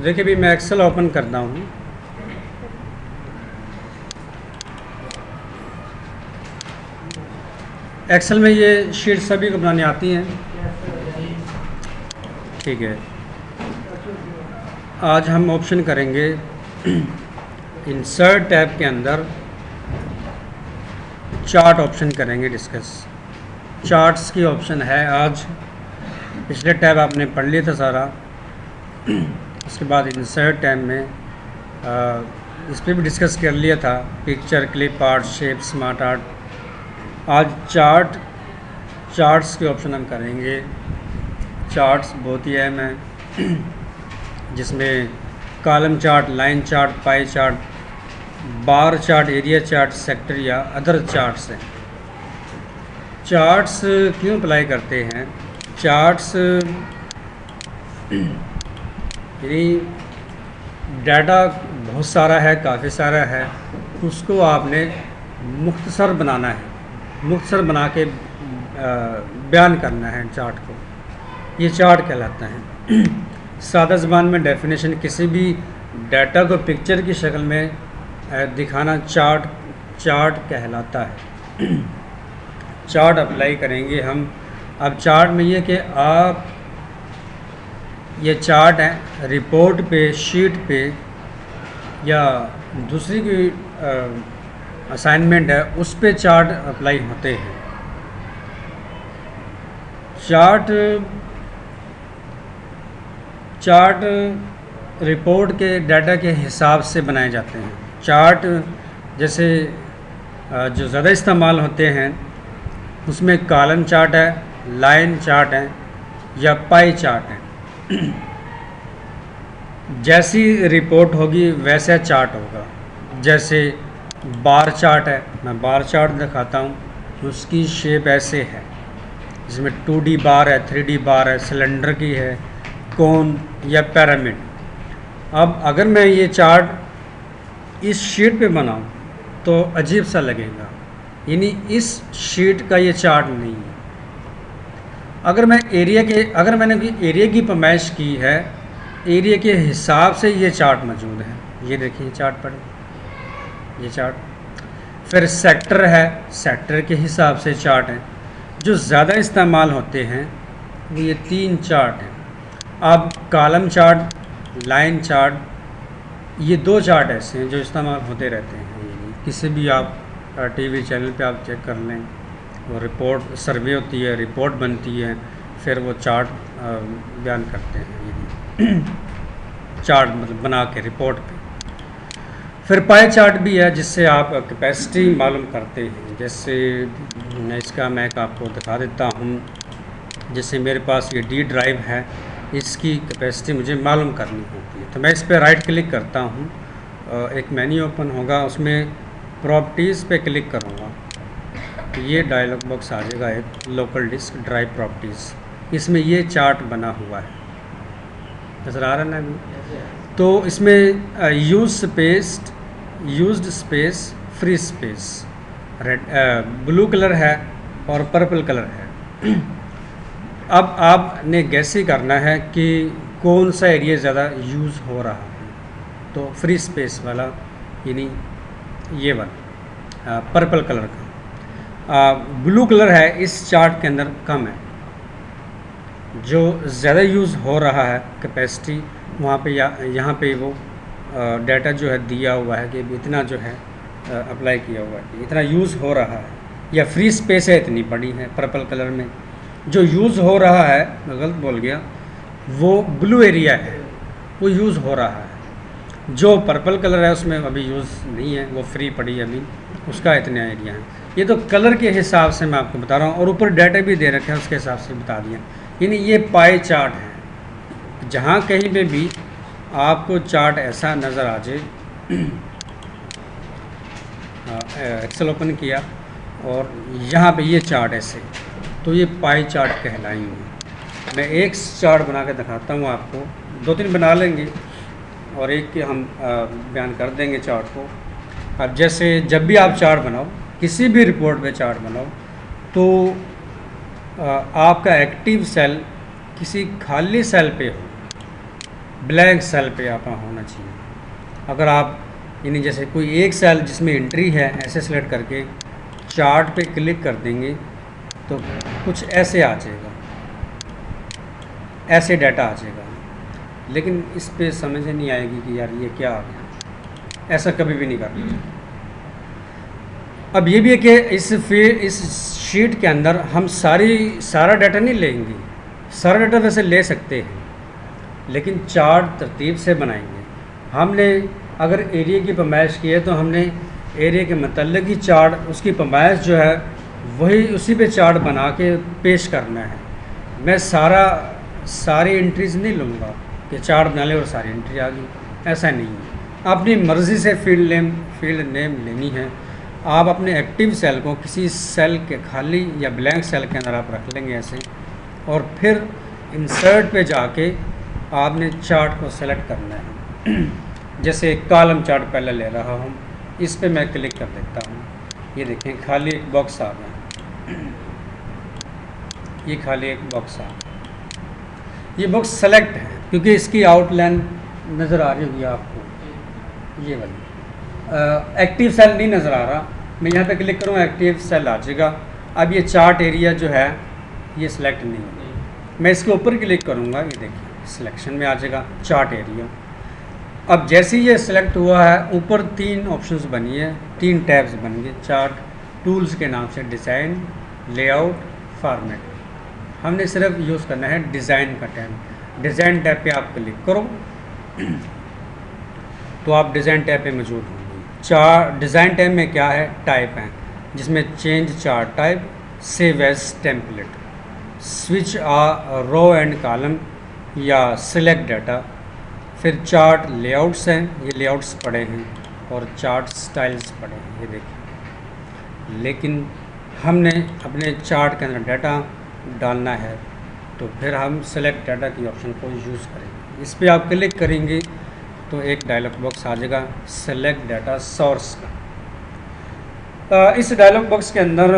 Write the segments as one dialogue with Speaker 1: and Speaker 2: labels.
Speaker 1: देखिए भी मैं एक्सेल ओपन करता हूँ। एक्सेल में ये शीट सभी को बनानी आती हैं, ठीक है। आज हम ऑप्शन करेंगे इंसर्ट टैब के अंदर चार्ट ऑप्शन करेंगे डिस्कस। चार्ट्स की ऑप्शन है आज, पिछले टैब आपने पढ़ लिया था सारा। उसके बाद इंसर्ट टैब में इस पर भी डिस्कस कर लिया था, picture, clip art, shape, smart art. आज चार्ट्स के ऑप्शन हम करेंगे। चार्ट्स बहुत ही अहम है, जिसमें column chart, line chart, pie chart, bar chart, area chart, sector या अदर चार्ट्स हैं। चार्ट्स क्यों अप्लाई करते हैं? चार्ट्स यानी डाटा बहुत सारा है, काफ़ी सारा है, उसको आपने मुख्तसर बनाना है, मुख्तसर बना के बयान करना है चार्ट को। ये चार्ट कहलाता है। सादा ज़बान में डेफिनेशन किसी भी डाटा को पिक्चर की शक्ल में दिखाना चार्ट कहलाता है। चार्ट अप्लाई करेंगे हम। अब चार्ट में ये कि आप ये चार्ट है रिपोर्ट पे, शीट पे या दूसरी कोई असाइनमेंट है उस पे चार्ट अप्लाई होते हैं। चार्ट रिपोर्ट के डाटा के हिसाब से बनाए जाते हैं। चार्ट जैसे जो ज़्यादा इस्तेमाल होते हैं उसमें कॉलम चार्ट है, लाइन चार्ट है या पाई चार्ट है। जैसी रिपोर्ट होगी वैसा चार्ट होगा। जैसे बार चार्ट है, मैं बार चार्ट दिखाता हूँ। उसकी शेप ऐसे है, जिसमें 2D बार है, 3D बार है, सिलेंडर की है, कोन या पिरामिड। अब अगर मैं ये चार्ट इस शीट पे बनाऊँ तो अजीब सा लगेगा, यानी इस शीट का ये चार्ट नहीं है। अगर मैंने एरिया की पैमाइश की है, एरिया के हिसाब से ये चार्ट मौजूद है। ये देखिए चार्ट पर, ये चार्ट। फिर सेक्टर है, सेक्टर के हिसाब से चार्ट है। जो ज़्यादा इस्तेमाल होते हैं वो ये 3 चार्ट हैं। अब कॉलम चार्ट, लाइन चार्ट, ये 2 चार्ट ऐसे हैं जो इस्तेमाल होते रहते हैं। किसी भी आप टीवी चैनल पे आप चेक कर लें, वो रिपोर्ट सर्वे होती है, रिपोर्ट बनती है, फिर वो चार्ट बयान करते हैं। चार्ट मतलब बना के रिपोर्ट पे। फिर पाई चार्ट भी है, जिससे आप कैपेसिटी मालूम करते हैं। जैसे मैं आपको दिखा देता हूँ। जैसे मेरे पास ये D ड्राइव है, इसकी कैपेसिटी मुझे मालूम करनी होती है, तो मैं इस पर राइट क्लिक करता हूँ। एक मेन्यू ओपन होगा, उसमें प्रॉपर्टीज़ पे क्लिक करूँगा, ये डायलॉग बॉक्स आ जाएगा, एक लोकल डिस्क ड्राइव प्रॉपर्टीज़। इसमें ये चार्ट बना हुआ है, नज़र आ रहा है ना अभी। तो इसमें used space, free space, red blue colour है और पर्पल कलर है। अब आपने गैस ही करना है कि कौन सा एरिया ज़्यादा यूज़ हो रहा है। तो फ्री स्पेस वाला, यानी ये वाला पर्पल कलर का। ब्लू कलर है इस चार्ट के अंदर कम है। जो ज़्यादा यूज़ हो रहा है कैपेसिटी, वहाँ पे यहाँ पे वो डाटा जो है दिया हुआ है कि इतना जो है अप्लाई किया हुआ है, इतना यूज़ हो रहा है, या फ्री स्पेस है इतनी बड़ी है पर्पल कलर में। जो यूज़ हो रहा है, मैं गलत बोल गया, वो ब्लू एरिया है, वो यूज़ हो रहा है। जो पर्पल कलर है उसमें अभी यूज़ नहीं है, वो फ्री पड़ी है अभी, उसका इतना एरिया है। ये तो कलर के हिसाब से मैं आपको बता रहा हूँ, और ऊपर डाटा भी दे रखे हैं, उसके हिसाब से बता दिया। यानी ये पाई चार्ट है। जहाँ कहीं पे भी आपको चार्ट ऐसा नज़र आ जाए, एक्सेल ओपन किया और यहाँ पे ये चार्ट ऐसे, तो ये पाई चार्ट कहलाएंगे। मैं एक चार्ट बना के दिखाता हूँ आपको, 2-3 बना लेंगे और एक के हम बयान कर देंगे चार्ट को। अब जैसे जब भी आप चार्ट बनाओ, किसी भी रिपोर्ट में चार्ट बनाओ, तो आपका एक्टिव सेल किसी खाली सेल पे हो, ब्लैंक सेल पे आपका होना चाहिए। अगर आप यानी जैसे कोई एक सेल जिसमें एंट्री है ऐसे सेलेक्ट करके चार्ट पे क्लिक कर देंगे तो कुछ ऐसे आ जाएगा, ऐसे डाटा आ जाएगा, लेकिन इस पे समझ नहीं आएगी कि यार ये क्या आ गया। ऐसा कभी भी नहीं करना। अब ये भी है कि इस शीट के अंदर हम सारा डाटा नहीं लेंगे। सारा डाटा वैसे ले सकते हैं, लेकिन चार्ट तरतीब से बनाएंगे। हमने अगर एरिया की पैमाइश की है तो हमने एरिया के मतलब ही चार्ट, उसकी पैमाइश जो है वही उसी पे चार्ट बना के पेश करना है। मैं सारी एंट्रीज नहीं लूँगा कि चार्ट बना ले और सारी एंट्री आ गई, ऐसा नहीं है। अपनी मर्ज़ी से फील्ड नेम लेनी है। आप अपने एक्टिव सेल को किसी सेल के खाली या ब्लैंक सेल के अंदर आप रख लेंगे ऐसे, और फिर इंसर्ट पे जाके आपने चार्ट को सेलेक्ट करना है। जैसे कॉलम चार्ट पहले ले रहा हूँ, इस पे मैं क्लिक कर देता हूँ। ये देखें खाली एक बॉक्स आ गया, ये खाली एक बॉक्स आ गया। ये बॉक्स सेलेक्ट है क्योंकि इसकी आउटलाइन नज़र आ रही होगी आपको, ये वाली। एक्टिव सेल नहीं नज़र आ रहा, मैं यहाँ पे क्लिक करूँगा एक्टिव सेल आ जाएगा। अब ये चार्ट एरिया जो है ये सिलेक्ट नहीं होगा। मैं इसके ऊपर क्लिक करूँगा, ये देखिए सिलेक्शन में आ जाएगा चार्ट एरिया। अब जैसे ही ये सिलेक्ट हुआ है, ऊपर 3 ऑप्शंस बनी है, 3 टैब्स बन गए चार्ट टूल्स के नाम से, डिज़ाइन, लेआउट, फॉर्मेट। हमने सिर्फ यूज़ करना है डिज़ाइन का टैब। डिज़ाइन टैब पे आप क्लिक करो तो आप डिज़ाइन टैब पे मौजूद होंगे। डिज़ाइन टैब में क्या है, टाइप है, जिसमें change chart type, save as template, switch row and column या सिलेक्ट डाटा। फिर चार्ट लेआउट्स हैं, ये लेआउट्स पड़े हैं, और चार्ट स्टाइल्स पड़े हैं, ये देखिए। लेकिन हमने अपने चार्ट के अंदर डाटा डालना है तो फिर हम सेलेक्ट डाटा की ऑप्शन को यूज़ करेंगे। इस पर आप क्लिक करेंगे तो एक डायलॉग बॉक्स आ जाएगा सेलेक्ट डाटा सोर्स का। इस डायलॉग बॉक्स के अंदर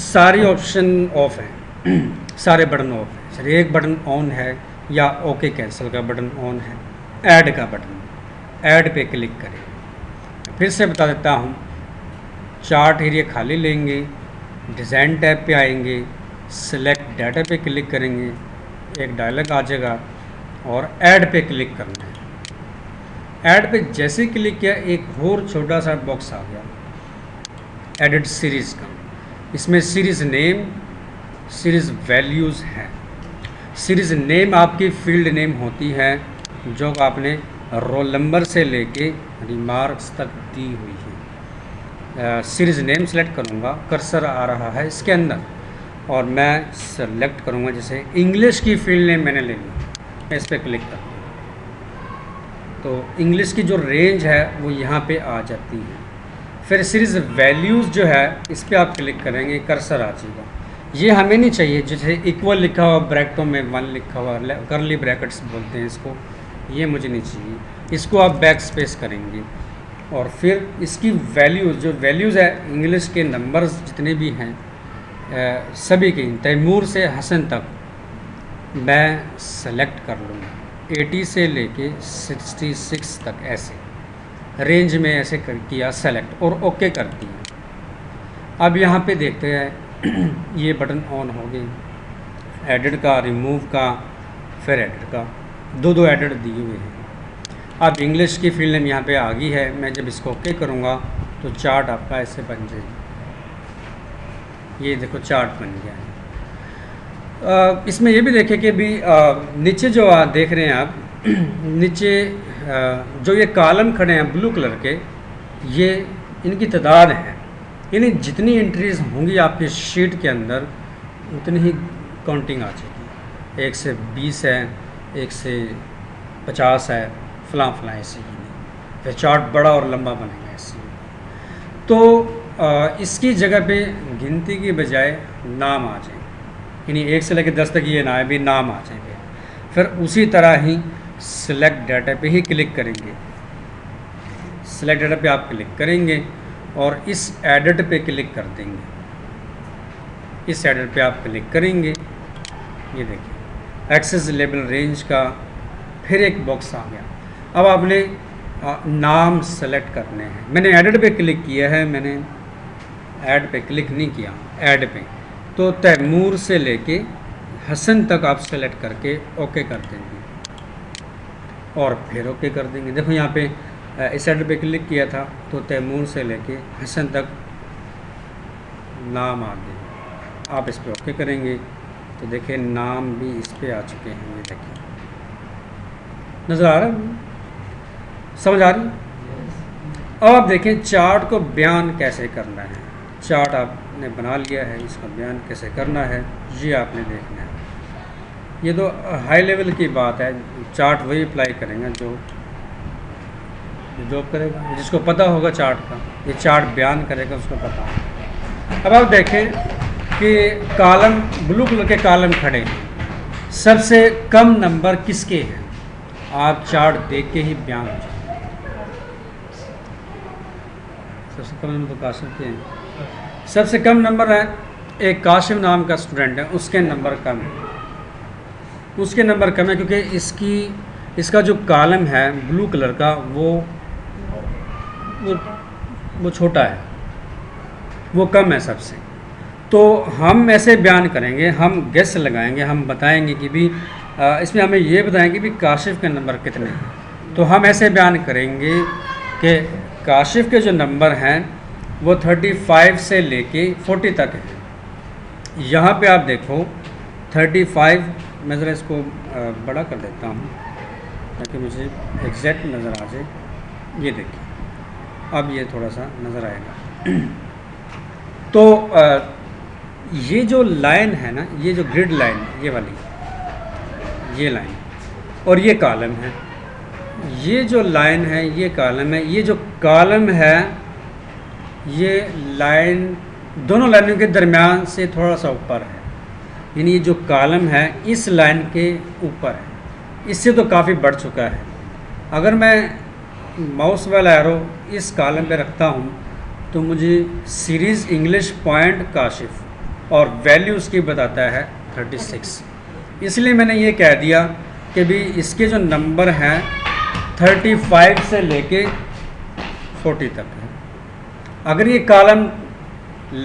Speaker 1: सारी ऑप्शन ऑफ हैं, सारे बटन ऑफ हैं। सर एक बटन ऑन है, या ओके कैंसिल का बटन ऑन है, ऐड का बटन, ऐड पे क्लिक करें। फिर से बता देता हूँ, चार्ट एरिया खाली लेंगे, डिज़ाइन टैब पे आएंगे, सेलेक्ट डाटा पे क्लिक करेंगे, एक डायलॉग आ जाएगा, और ऐड पे क्लिक करना है। ऐड पे जैसे क्लिक किया एक और छोटा सा बॉक्स आ गया एडिट सीरीज़ का। इसमें सीरीज़ नेम, सीरीज़ वैल्यूज़ हैं। सीरीज़ नेम आपकी फील्ड नेम होती है जो आपने रोल नंबर से लेके रिमार्क्स तक दी हुई है। सीरीज़ नेम सेलेक्ट करूँगा, कर्सर आ रहा है इसके अंदर, और मैं सेलेक्ट करूँगा जैसे इंग्लिश की फील्ड नेम मैंने लेनी, मैं इस पर क्लिक करूँगा तो इंग्लिश की जो रेंज है वो यहाँ पे आ जाती है। फिर सीरीज़ वैल्यूज़ जो है इस पर आप क्लिक करेंगे, कर्सर आ जाएगा। ये हमें नहीं चाहिए, जैसे इक्वल लिखा हुआ ब्रैकेटों में 1 लिखा हुआ, करली ब्रैकेट्स बोलते हैं इसको, ये मुझे नहीं चाहिए। इसको आप बैक स्पेस करेंगे, और फिर इसकी वैल्यूज़, जो वैल्यूज़ है इंग्लिश के नंबर्स जितने भी हैं सभी की, तैमूर से हसन तक मैं सेलेक्ट कर लूँगा, 80 से लेके 66 तक ऐसे रेंज में ऐसे किया सेलेक्ट, और ओके कर दिया। अब यहाँ पे देखते हैं ये बटन ऑन हो गए, एडिट का, रिमूव का, फिर एडिट का, दो एडिट दिए हुए हैं। अब इंग्लिश की फील्ड नेम यहाँ पे आ गई है। मैं जब इसको ओके करूँगा तो चार्ट आपका ऐसे बन जाएगा। ये देखो चार्ट बन गया है। इसमें ये भी देखें कि भी नीचे जो आप देख रहे हैं आप नीचे जो ये कॉलम खड़े हैं ब्लू कलर के, ये इनकी तादाद है, यानी जितनी एंट्रीज होंगी आपके शीट के अंदर उतनी ही काउंटिंग आ जाएगी। 1 से 20 है, 1 से 50 है, फलां ऐसे ही नहीं। फिर चार्ट बड़ा और लंबा बनेगा ऐसे। तो इसकी जगह पे गिनती की बजाय नाम आ जाए, यानी 1 से लेकर 10 तक ये ना भी नाम आ जाएंगे। फिर उसी तरह ही सिलेक्ट डाटा पे ही क्लिक करेंगे। सिलेक्ट डाटा पे आप क्लिक करेंगे और इस एडिट पे क्लिक कर देंगे। इस एडिट पे आप क्लिक करेंगे, ये देखिए एक्सेस लेबल रेंज का, फिर एक बॉक्स आ गया। अब आपने नाम सेलेक्ट करने हैं। मैंने एडिट पे क्लिक किया है, मैंने ऐड पे क्लिक नहीं किया, ऐड पे। तो तैमूर से लेके हसन तक आप सेलेक्ट करके ओके कर देंगे और फिर ओके कर देंगे। देखो यहाँ पे इस ऐड पे क्लिक किया था तो तैमूर से लेके हसन तक नाम आ गए। आप इस पर ओके करेंगे तो देखिए नाम भी इस पे आ चुके हैं। ये देखिए, नज़र आ रहा है, समझ आ रही है? अब आप देखें चार्ट को बयान कैसे करना है। चार्ट आपने बना लिया है, इसका बयान कैसे करना है ये आपने देखना है। ये तो हाई लेवल की बात है, चार्ट वही अप्लाई करेंगे जो जॉब करेगा, जिसको पता होगा चार्ट का, ये चार्ट बयान करेगा उसको पता है। अब आप देखें कि कॉलम ब्लू कलर के कॉलम खड़े हैं, सबसे कम नंबर किसके हैं आप चार्ट देख के ही बयान हो जाए। सबसे कम नंबर तो काशिम के हैं, सबसे कम नंबर है एक काशिम नाम का स्टूडेंट है, उसके नंबर कम है, उसके नंबर कम है क्योंकि इसका जो कॉलम है ब्लू कलर का वो छोटा है, वो कम है सबसे। तो हम ऐसे बयान करेंगे, हम गेस लगाएंगे, हम बताएंगे कि भी इसमें हमें ये बताएंगे भी काशिफ के नंबर कितने हैं। तो हम ऐसे बयान करेंगे कि काशिफ के जो नंबर हैं वो 35 से लेके 40 तक है। यहाँ पे आप देखो 35, मैं ज़रा इसको बड़ा कर देता हूँ ताकि मुझे एग्जैक्ट नज़र आ जाए। ये देखिए अब ये थोड़ा सा नज़र आएगा। तो ये जो लाइन है ना, ये जो ग्रिड लाइन, ये वाली, ये लाइन और ये कॉलम है, ये जो लाइन है ये कॉलम है, ये जो कॉलम है ये लाइन दोनों लाइनों के दरमियान से थोड़ा सा ऊपर है, यानी ये जो कॉलम है इस लाइन के ऊपर है, इससे तो काफ़ी बढ़ चुका है। अगर मैं माउस वाला एरो इस कॉलम पे रखता हूँ तो मुझे सीरीज़ इंग्लिश पॉइंट काशिफ और वैल्यू उसकी बताता है 36। इसलिए मैंने ये कह दिया कि भी इसके जो नंबर हैं 35 से लेके 40 तक है। अगर ये कॉलम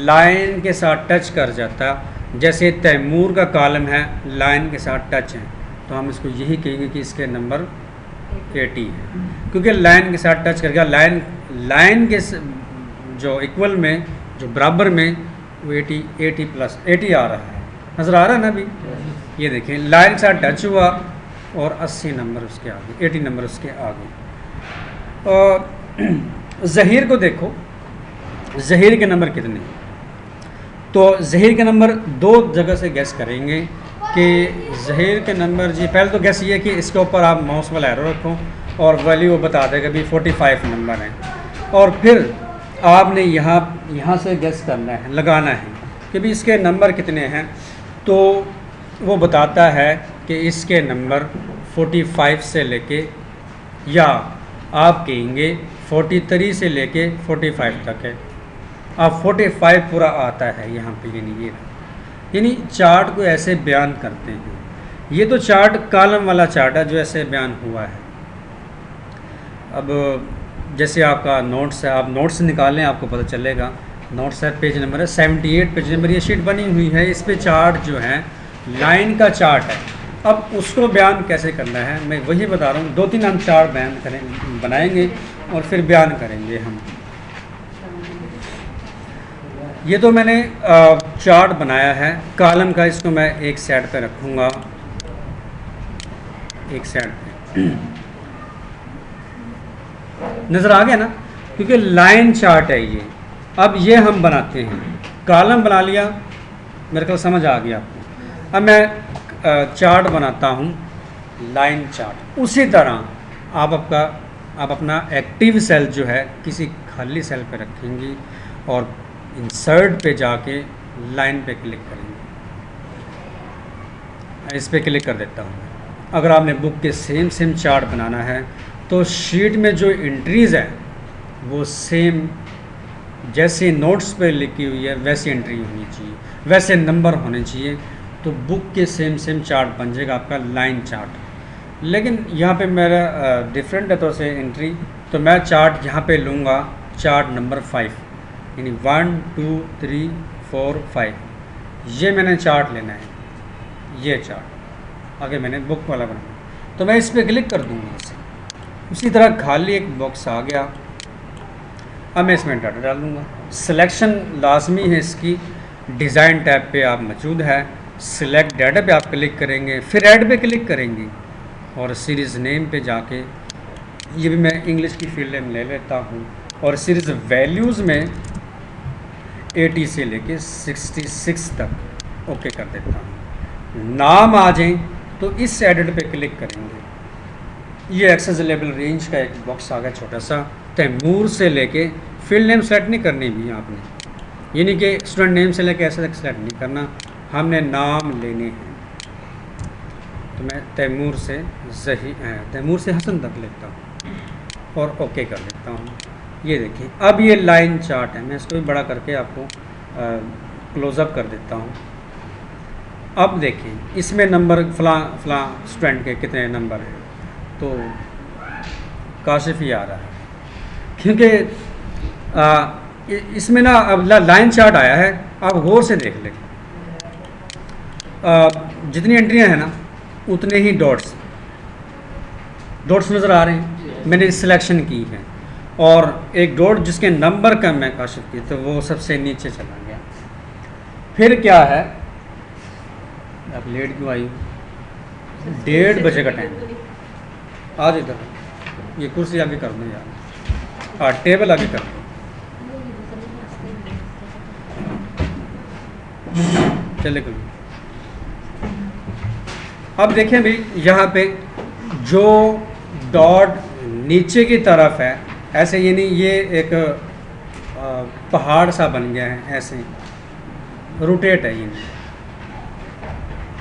Speaker 1: लाइन के साथ टच कर जाता, जैसे तैमूर का कॉलम है लाइन के साथ टच है, तो हम इसको यही कहेंगे कि इसके नंबर 80 है, क्योंकि लाइन के साथ टच कर गया। लाइन के जो इक्वल में, जो बराबर में, वो 80 प्लस 80 आ रहा है। नज़र आ रहा है ना अभी? ये देखें लाइन के साथ टच हुआ और 80 नंबर उसके आगे, 80 नंबर उसके आगे। और ज़हीर को देखो, ज़हीर के नंबर कितने? तो ज़हीर के नंबर दो जगह से गैस करेंगे कि ज़हीर के नंबर, जी पहले तो गैस ये कि इसके ऊपर आप माउस वाला एरो रखो और वैल्यू वो बता देगा भी 45 नंबर है। और फिर आपने यहाँ से गैस करना है, लगाना है कि भी इसके नंबर कितने हैं। तो वो बताता है कि इसके नंबर 45 से लेके, या आप कहेंगे 43 से लेके 45 तक है। अब 45 पूरा आता है यहाँ पे, यानी चार्ट को ऐसे बयान करते हैं। ये तो चार्ट कॉलम वाला चार्ट है जो ऐसे बयान हुआ है। अब जैसे आपका नोट्स है, आप नोट्स निकालें, आपको पता चलेगा। नोट्स है, पेज नंबर है 78 पेज नंबर, ये शीट बनी हुई है, इस पे चार्ट जो है लाइन का चार्ट है। अब उसको बयान कैसे करना है मैं वही बता रहा हूँ। 2-3 हम चार्ट बनाएंगे और फिर बयान करेंगे हम। ये तो मैंने चार्ट बनाया है कॉलम का, इसको मैं एक साइड पे रखूँगा, एक साइड पे। नज़र आ गया ना, क्योंकि लाइन चार्ट है ये। अब ये हम बनाते हैं, कॉलम बना लिया, मेरे को समझ आ गया आपको। अब मैं चार्ट बनाता हूँ, लाइन चार्ट। उसी तरह आप अपना एक्टिव सेल जो है किसी खाली सेल पे रखेंगी और इंसर्ट पे जाके लाइन पे क्लिक करेंगे। इस पे क्लिक कर देता हूँ। अगर आपने बुक के सेम चार्ट बनाना है तो शीट में जो एंट्रीज़ है वो सेम जैसे नोट्स पे लिखी हुई है वैसी एंट्री होनी चाहिए, वैसे नंबर होने चाहिए। तो बुक के सेम चार्ट बन जाएगा आपका लाइन चार्ट। लेकिन यहाँ पे मेरा डिफरेंट है तो से एंट्री, तो मैं चार्ट यहाँ पे लूँगा चार्ट नंबर 5, यानी 1 2 3 4 5, ये मैंने चार्ट लेना है, ये चार्ट आगे मैंने बुक वाला बनाना, तो मैं इस पर क्लिक कर दूँगा इसे। उसी तरह खाली एक बॉक्स आ गया, अब मैं इसमें डाटा डाल दूँगा। सिलेक्शन लाजमी है इसकी, डिज़ाइन टैब पे आप मौजूद है, सिलेक्ट डाटा पे आप क्लिक करेंगे, फिर ऐड पे क्लिक करेंगे और सीरीज़ नेम पे जाके, ये भी मैं इंग्लिश की फील्ड में ले लेता हूँ, और सीरीज़ वैल्यूज़ में 80 से लेके 66 तक ओके कर देता हूँ। नाम आ जाए तो इस एडिट पे क्लिक करेंगे, ये एक्सेसिबल रेंज का एक बॉक्स आ गया छोटा सा। तैमूर से लेके फील्ड नेम सेलेक्ट नहीं करनी भी आपने, यानी कि स्टूडेंट नेम से लेके ऐसे तक सेलेक्ट नहीं करना, हमने नाम लेने हैं। तो मैं तैमूर से हसन तक लेता हूँ और ओके कर देता हूँ। ये देखिए अब ये लाइन चार्ट है, मैं इसको भी बड़ा करके आपको क्लोज़अप कर देता हूँ। अब देखिए इसमें नंबर फलां स्टूडेंट के कितने नंबर हैं, तो काशिफ ही आ रहा है, क्योंकि इसमें ना अब लाइन चार्ट आया है। आप गौर से देख लें, जितनी एंट्रियां हैं ना उतने ही डॉट्स नज़र आ रहे हैं, मैंने सिलेक्शन की है, और एक डॉट जिसके नंबर कम है काशिफ की, तो वो सबसे नीचे चला गया। फिर क्या है, आप लेट क्यों आई, 1:30 बजे का टाइम, आज इधर ये कुर्सी आगे कर दो यार, हाँ टेबल आगे कर दो, चले कभी। अब देखें भाई यहाँ पे जो डॉट नीचे की तरफ है, ऐसे यानी ये एक पहाड़ सा बन गया है, ऐसे रोटेट है, ये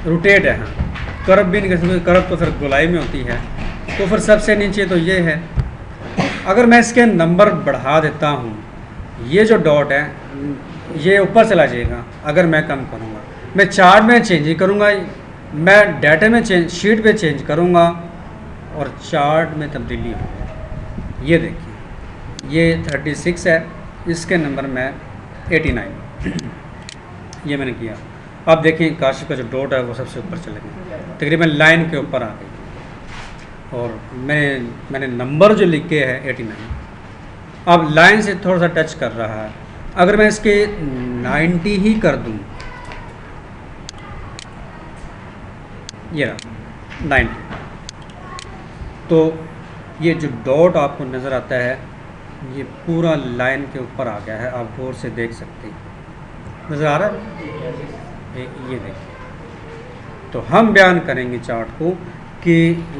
Speaker 1: रोटेट है, हाँ कर्व भी नहीं कर सकते, कर्व तो फिर गोलाई में होती है, तो फिर सबसे नीचे तो ये है। अगर मैं इसके नंबर बढ़ा देता हूँ, ये जो डॉट है ये ऊपर चला जाएगा, अगर मैं कम करूँगा, मैं चार्ट में चेंज ही करूँगा, मैं डाटा में चेंज, शीट पे चेंज करूँगा और चार्ट में तब्दीली होगी। ये देखिए ये 36 है, इसके नंबर में 89 ये मैंने किया। अब देखिए काशिफ का जो डॉट है वो सबसे ऊपर चले गए, तकरीबन लाइन के ऊपर आ गई, और मैंने नंबर जो लिखे है 89, अब लाइन से थोड़ा सा टच कर रहा है। अगर मैं इसके 90 ही कर दूं, ये रहा 90, तो ये जो डॉट आपको नज़र आता है ये पूरा लाइन के ऊपर आ गया है, आप गौर से देख सकते हैं, नज़र आ रहा है, ये देखिए। तो हम बयान करेंगे चार्ट को कि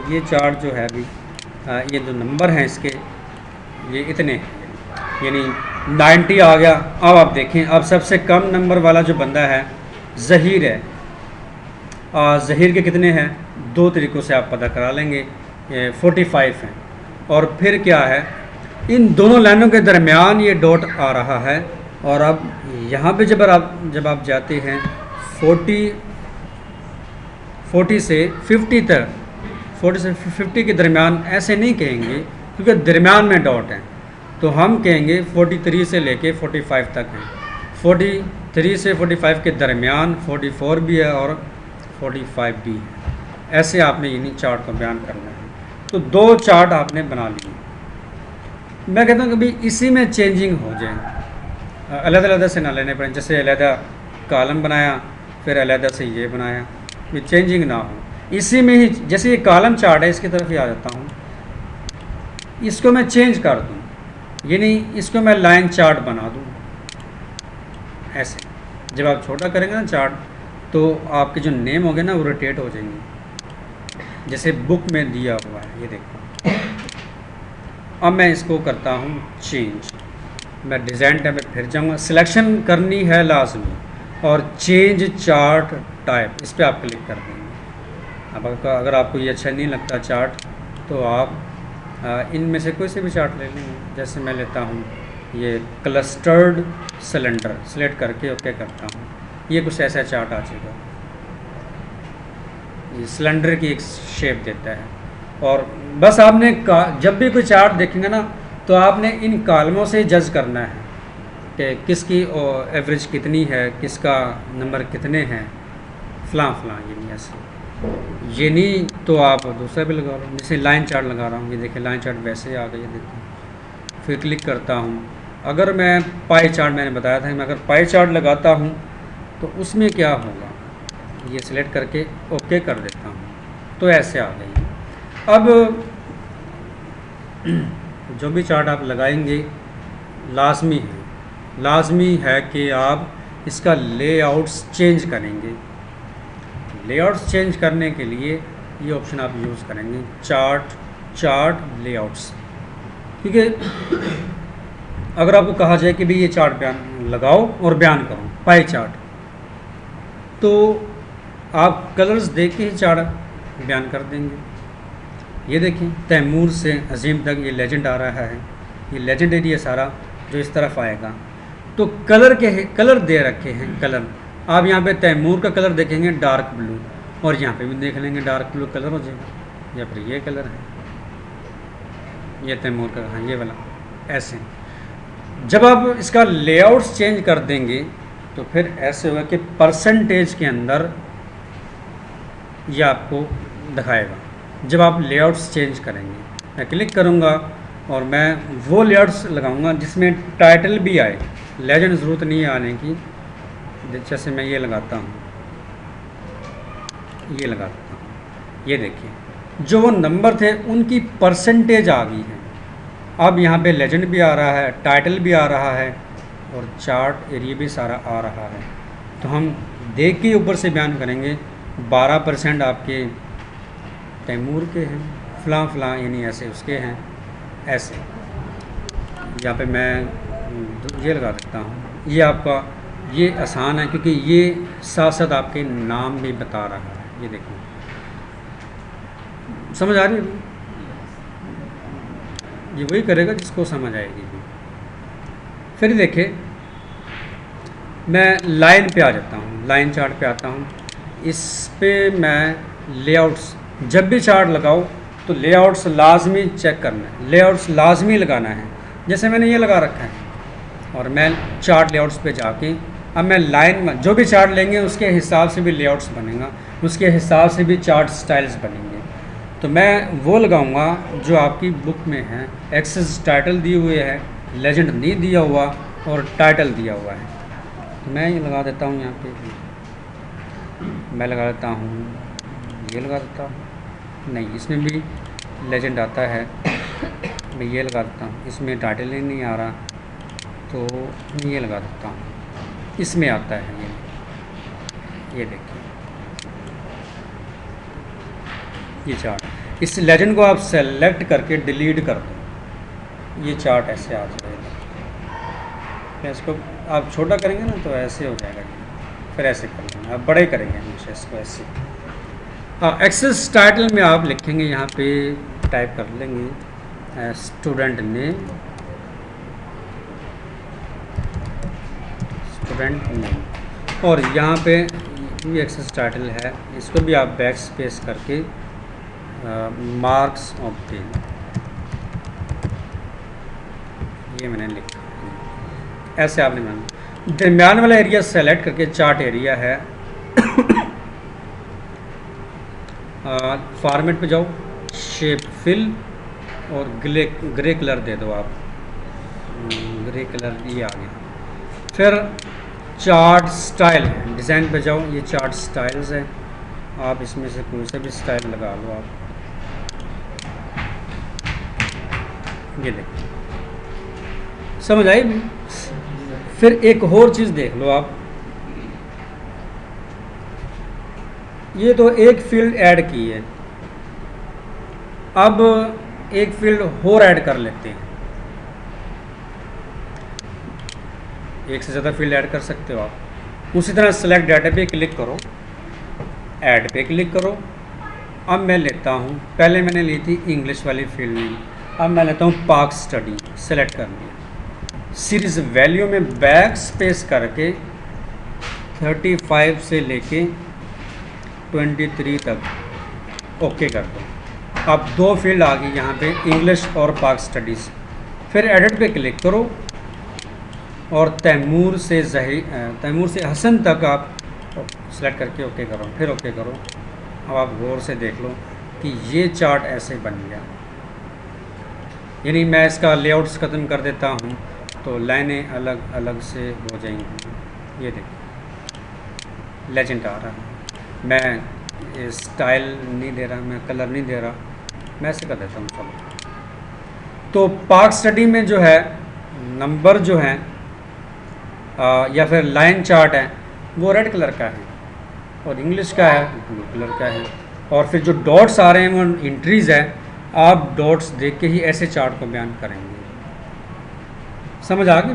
Speaker 1: ये चार्ट जो है अभी, ये जो नंबर हैं इसके ये इतने हैं, यानी 90 आ गया। अब आप देखें, अब सबसे कम नंबर वाला जो बंदा है ज़हीर है, ज़हीर के कितने हैं, दो तरीक़ों से आप पता करा लेंगे, 45 हैं। और फिर क्या है, इन दोनों लाइनों के दरमियान ये डॉट आ रहा है, और अब यहाँ पे जब आप जाते हैं 40 से 50 तक, 40 से 50 के दरमियान ऐसे नहीं कहेंगे क्योंकि दरमियान में डॉट है, तो हम कहेंगे 43 से लेके 45 तक हैं। 43 से 45 के दरमियान 44 भी है और 45 भी है। ऐसे आपने इन्हीं चार्ट को बयान करना है। तो दो चार्ट आपने बना लिए। मैं कहता हूँ कि भाई इसी में चेंजिंग हो जाए, अलग-अलग से ना लेने पड़े, जैसे अलहदा कॉलम बनाया फिर अलहदा से ये बनाया, ये चेंजिंग ना हो, इसी में ही। जैसे ये कॉलम चार्ट है, इसकी तरफ ही आ जाता हूँ, इसको मैं चेंज कर दूँ, यानी इसको मैं लाइन चार्ट बना दूँ। ऐसे जब आप छोटा करेंगे ना चार्ट, तो आपके जो नेम होंगे ना वो रोटेट हो जाएंगे, जैसे बुक में दिया हुआ है, ये देखो। अब मैं इसको करता हूँ चेंज, मैं डिज़ाइन टैब में फिर जाऊँगा, सिलेक्शन करनी है लाजमी, और चेंज चार्ट टाइप, इस पर आप क्लिक कर देंगे। अब अगर आपको ये अच्छा नहीं लगता चार्ट, तो आप इनमें से कोई से भी चार्ट ले लेंगे। जैसे मैं लेता हूँ ये क्लस्टर्ड सिलेंडर, सेलेक्ट करके ओके करता हूँ, ये कुछ ऐसा चार्ट आ जाएगा, ये सिलेंडर की एक शेप देता है। और बस आपने जब भी कोई चार्ट देखेंगे ना, तो आपने इन कॉलमों से जज करना है कि किसकी एवरेज कितनी है, किसका नंबर कितने हैं, फ़लाँ फ़लाँ, ये नहीं ऐसे, ये नहीं तो आप दूसरा भी लगा लो। जैसे लाइन चार्ट लगा रहा हूँ, ये देखिए लाइन चार्ट वैसे आ गई है, देखिए। फिर क्लिक करता हूँ, अगर मैं पाई चार्ट, मैंने बताया था मैं अगर पाई चार्ट लगाता हूँ तो उसमें क्या होगा, ये सिलेक्ट करके ओके कर देता हूँ, तो ऐसे आ गई। अब जो भी चार्ट आप लगाएंगे लाजमी है कि आप इसका लेआउट्स चेंज करेंगे। लेआउट्स चेंज करने के लिए ये ऑप्शन आप यूज़ करेंगे, चार्ट लेआउट्स। क्योंकि अगर आपको कहा जाए कि भाई ये चार्ट बयान लगाओ और बयान करो पाई चार्ट, तो आप कलर्स देख के ही चार्ट बयान कर देंगे। ये देखिए तैमूर से अजीम तक ये लेजेंड आ रहा है, ये लेजेंड एरिया सारा जो इस तरफ आएगा। तो कलर दे रखे हैं, कलर आप यहाँ पे तैमूर का कलर देखेंगे डार्क ब्लू, और यहाँ पे भी देख लेंगे डार्क ब्लू कलर हो जाएगा, या फिर ये कलर है, ये तैमूर का, हाँ ये वाला। ऐसे जब आप इसका लेआउट्स चेंज कर देंगे तो फिर ऐसे होगा कि परसेंटेज के अंदर ये आपको दिखाएगा जब आप लेआउट्स चेंज करेंगे। मैं क्लिक करूँगा और मैं वो लेआउट्स लगाऊंगा जिसमें टाइटल भी आए, लेजेंड ज़रूरत नहीं है आने की। जैसे मैं ये लगाता हूँ, ये देखिए जो वो नंबर थे उनकी परसेंटेज आ गई है। अब यहाँ पे लेजेंड भी आ रहा है, टाइटल भी आ रहा है, और चार्ट एरिया भी सारा आ रहा है। तो हम देख के ऊपर से बयान करेंगे 12% आपके तैमूर के हैं, फ़लाँ यानी ऐसे उसके हैं, ऐसे। यहाँ पे मैं ये लगा देता हूँ, ये आपका ये आसान है क्योंकि ये साथ साथ आपके नाम भी बता रहा है। ये देखो, समझ आ रही है? ये वही करेगा जिसको समझ आएगी। फिर देखिए मैं लाइन पे आ जाता हूँ, लाइन चार्ट पे आता हूँ। इस पे मैं लेआउट्स, जब भी चार्ट लगाओ तो लेआउट्स लाजमी चेक करना है, लेआउट्स लाजमी लगाना है। जैसे मैंने ये लगा रखा है और मैं चार्ट लेआउट्स पे जाके अब मैं लाइन में जो भी चार्ट लेंगे उसके हिसाब से भी लेआउट्स बनेगा, उसके हिसाब से भी चार्ट स्टाइल्स बनेंगे। तो मैं वो लगाऊंगा जो आपकी बुक में है। एक्सेस टाइटल दिए हुए है, लेजेंड नहीं दिया हुआ और टाइटल दिया हुआ है। तो मैं ये लगा देता हूँ, यहाँ पे मैं लगा देता हूँ, ये लगा देता हूँ, नहीं इसमें भी लेजेंड आता है, मैं ये लगा देता हूँ। इसमें टाइटल ही नहीं आ रहा तो ये लगा देता हूँ, इसमें आता है ये देखिए ये चार्ट। इस लेजेंड को आप सेलेक्ट करके डिलीट कर दो, ये चार्ट ऐसे आ जाएगा। इसको आप छोटा करेंगे ना तो ऐसे हो जाएगा, फिर ऐसे कर लेंगे, आप बड़े करेंगे हमेशा इसको ऐसे। हाँ, एक्सेस टाइटल में आप लिखेंगे, यहाँ पे टाइप कर लेंगे स्टूडेंट नेम, और यहाँ पे ये एक्सेस टाइटल है, इसको भी आप बैक स्पेस करके मार्क्स ऑफ पेन, ये मैंने लिखा, ऐसे आपने मैंने दरमियान वाला एरिया सेलेक्ट करके चार्ट एरिया है। फॉर्मेट पे जाओ, शेप फिल और ग्रे कलर दे दो आप, ग्रे कलर ये आ गया। फिर चार्ट स्टाइल है, डिज़ाइन पे जाओ, ये चार्ट स्टाइल्स है, आप इसमें से कोई सा भी स्टाइल लगा लो आप। ये देखो समझ आई भी। फिर एक और चीज़ देख लो आप, ये तो एक फील्ड ऐड की है, अब एक फील्ड और ऐड कर लेते हैं। एक से ज़्यादा फील्ड ऐड कर सकते हो आप। उसी तरह सेलेक्ट डाटा पे क्लिक करो, ऐड पे क्लिक करो। अब मैं लेता हूँ, पहले मैंने ली थी इंग्लिश वाली फील्ड में, अब मैं लेता हूँ पाक स्टडी, सेलेक्ट कर लिया। सीरीज़ वैल्यू में बैक स्पेस करके 35 से लेके 23 तक ओके कर दो। अब 2 फील्ड आ गई यहाँ पे, इंग्लिश और पाक स्टडीज़। फिर एडिट पे क्लिक करो और तैमूर से हसन तक आप सेलेक्ट करके ओके करो, फिर ओके करो। अब आप गौर से देख लो कि ये चार्ट ऐसे बन गया। यानी मैं इसका लेआउट्स ख़त्म कर देता हूँ तो लाइनें अलग अलग से हो जाएंगी। ये देखिए लेजेंड आ रहा है। मैं स्टाइल नहीं दे रहा, मैं कलर नहीं दे रहा, मैं ऐसे कर देता हूँ। चलो, तो पाक स्टडी में जो है नंबर जो हैं या फिर लाइन चार्ट है वो रेड कलर का है और इंग्लिश का है ब्लू कलर का है। और फिर जो डॉट्स आ रहे हैं वो एंट्रीज़ है। आप डॉट्स देख के ही ऐसे चार्ट को बयान करेंगे। समझ आ गई?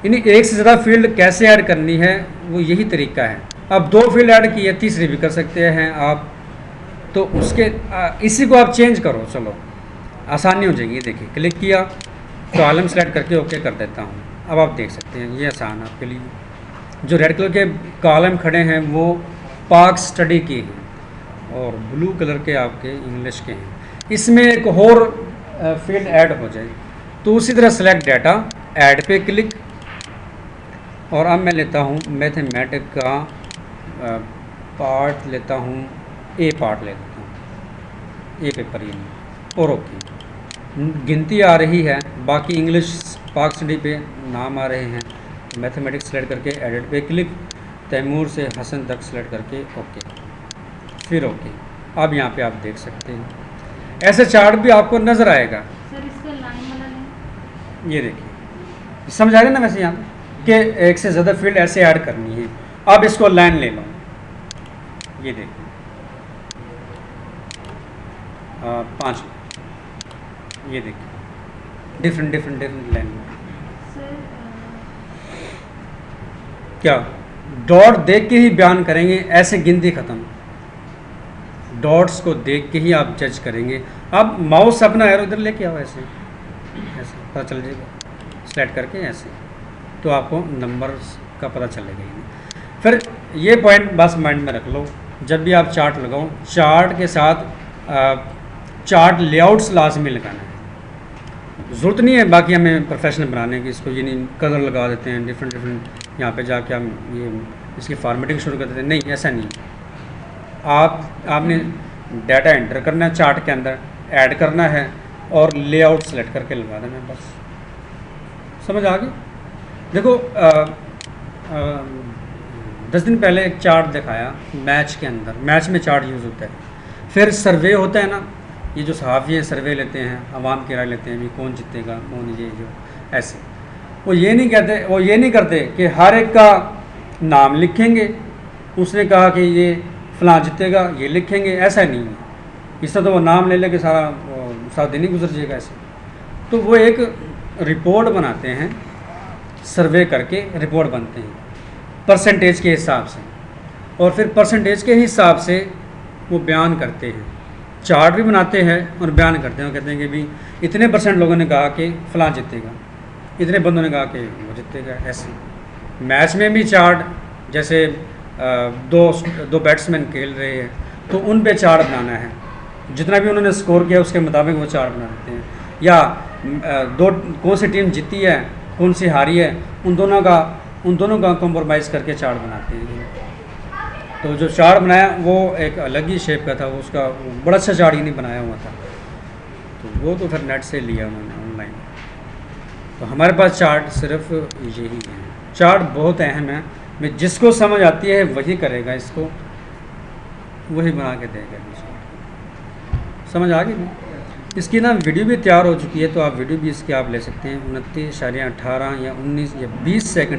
Speaker 1: यानी एक से ज़्यादा फील्ड कैसे ऐड करनी है वो यही तरीका है। अब 2 फील्ड ऐड की है, तीसरी भी कर सकते हैं आप, तो उसके इसी को आप चेंज करो। चलो आसानी हो जाएगी। देखिए क्लिक किया, कॉलम सेलेक्ट करके ओके कर देता हूँ। अब आप देख सकते हैं ये आसान है आपके लिए। जो रेड कलर के कॉलम खड़े हैं वो पाक स्टडी के हैं और ब्लू कलर के आपके इंग्लिश के हैं। इसमें एक और फील्ड ऐड हो जाए तो उसी तरह सेलेक्ट डाटा, ऐड पे क्लिक, और अब मैं लेता हूँ मैथमेटिक का पार्ट लेता हूँ, ए पार्ट ले लेता हूँ, ए पेपर ये और ओके। गिनती आ रही है, बाकी इंग्लिश पाक स्टडी पे नाम आ रहे हैं। मैथमेटिक्स सेलेक्ट करके एडिट पे क्लिक, तैमूर से हसन तक सेलेक्ट करके ओके, फिर ओके। अब यहाँ पे आप देख सकते हैं ऐसे चार्ट भी आपको नज़र आएगा।
Speaker 2: सर इसका लाइन वाला नहीं,
Speaker 1: ये देखिए समझ आ रहा है ना। वैसे यहाँ पे कि एक से ज़्यादा फील्ड ऐसे ऐड करनी है। अब इसको लाइन ले लो, ये देखिए 5, ये देखिए डिफरेंट लाइन।
Speaker 2: सर
Speaker 1: क्या डॉट देख के ही बयान करेंगे, ऐसे गिनती ख़त्म। डॉट्स को देख के ही आप जज करेंगे। अब माउस अपना एरो इधर लेके आओ, ऐसे पता चल जाएगा, सेलेक्ट करके ऐसे, तो आपको नंबर्स का पता चलेगा ही। फिर ये पॉइंट बस माइंड में रख लो, जब भी आप चार्ट लगाओ, चार्ट के साथ चार्ट लेआउट्स लाजमी लगाना है। ज़रूरत नहीं है बाकी हमें प्रोफेशनल बनाने की, इसको ये नहीं कलर लगा देते हैं डिफरेंट यहाँ पे जाके हम ये इसकी फॉर्मेटिंग शुरू कर देते हैं। नहीं, ऐसा नहीं। आपने डाटा एंटर करना है, चार्ट के अंदर ऐड करना है और लेआउट सेलेक्ट करके लगा देना है, बस। समझ आ गई? देखो 10 दिन पहले एक चार्ट दिखाया मैच के अंदर, मैच में चार्ट यूज़ होता है। फिर सर्वे होता है ना, ये जो सहाफ़ी हैं सर्वे लेते हैं, आवाम की राय लेते हैं, भी कौन जीतेगा कौन ये जो ऐसे, वो ये नहीं करते कि हर एक का नाम लिखेंगे, उसने कहा कि ये फलां जीतेगा ये लिखेंगे, ऐसा नहीं है। इससे तो वो नाम ले लेके सारा दिन ही गुजर जाएगा ऐसे। तो वो एक रिपोर्ट बनाते हैं, सर्वे करके रिपोर्ट बनते हैं परसेंटेज के हिसाब से, और फिर परसेंटेज के हिसाब से वो बयान करते हैं। चार्ट भी बनाते हैं और बयान करते हैं, वो कहते हैं कि भी इतने % लोगों ने कहा कि फलां जीतेगा, इतने बंदों ने कहा कि वो जीतेगा। ऐसे मैच में भी चार्ट, जैसे दो बैट्समैन खेल रहे हैं तो उन पे चार्ट बनाना है, जितना भी उन्होंने स्कोर किया उसके मुताबिक वो चार्ट बना देते हैं। या कौन सी टीम जीती है कौन सी हारी है, उन दोनों का कॉम्प्रोमाइज़ करके चार्ट बनाते हैं। तो जो चार्ट बनाया वो एक अलग ही शेप का था, उसका बड़ा अच्छा चार्ट ही नहीं बनाया हुआ था, तो वो तो फिर नेट से लिया उन्होंने ऑनलाइन। तो हमारे पास चार्ट सिर्फ यही है। चार्ट बहुत अहम है, मैं जिसको समझ आती है वही करेगा, इसको वही बना के देगा। समझ आ गई? इसकी ना वीडियो भी तैयार हो चुकी है, तो आप वीडियो भी इसके आप ले सकते हैं। 29.18 या 19 या 20 सेकंड